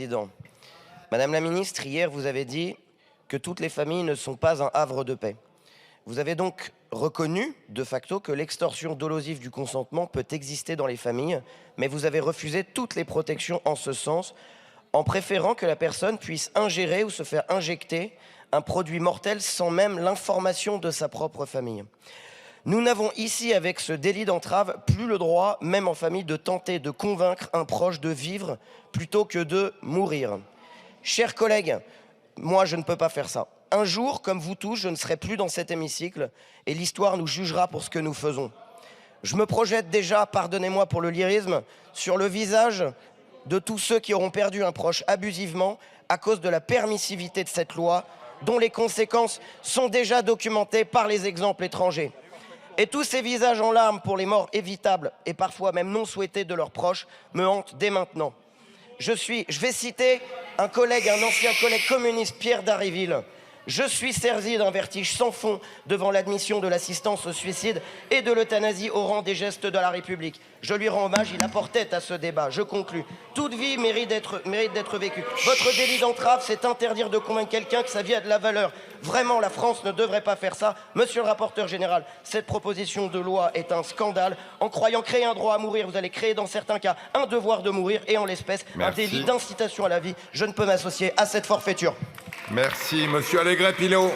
Président. Madame la ministre, hier, vous avez dit que toutes les familles ne sont pas un havre de paix. Vous avez donc reconnu, de facto, que l'extorsion dolosive du consentement peut exister dans les familles, mais vous avez refusé toutes les protections en ce sens, en préférant que la personne puisse ingérer ou se faire injecter un produit mortel sans même l'information de sa propre famille. Nous n'avons ici, avec ce délit d'entrave, plus le droit, même en famille, de tenter de convaincre un proche de vivre plutôt que de mourir. Chers collègues, moi je ne peux pas faire ça. Un jour, comme vous tous, je ne serai plus dans cet hémicycle et l'histoire nous jugera pour ce que nous faisons. Je me projette déjà, pardonnez-moi pour le lyrisme, sur le visage de tous ceux qui auront perdu un proche abusivement à cause de la permissivité de cette loi, dont les conséquences sont déjà documentées par les exemples étrangers. Et tous ces visages en larmes pour les morts évitables et parfois même non souhaitées de leurs proches me hantent dès maintenant. Je vais citer un ancien collègue communiste, Pierre Dharréville. Je suis saisi d'un vertige sans fond devant l'admission de l'assistance au suicide et de l'euthanasie au rang des gestes de la République. Je lui rends hommage, il apporte tête à ce débat. Je conclus. Toute vie mérite d'être vécue. Votre délit d'entrave, c'est interdire de convaincre quelqu'un que sa vie a de la valeur. Vraiment, la France ne devrait pas faire ça. Monsieur le rapporteur général, cette proposition de loi est un scandale. En croyant créer un droit à mourir, vous allez créer dans certains cas un devoir de mourir et en l'espèce un délit d'incitation à la vie. Je ne peux m'associer à cette forfaiture. Merci, monsieur Allégret-Pilot.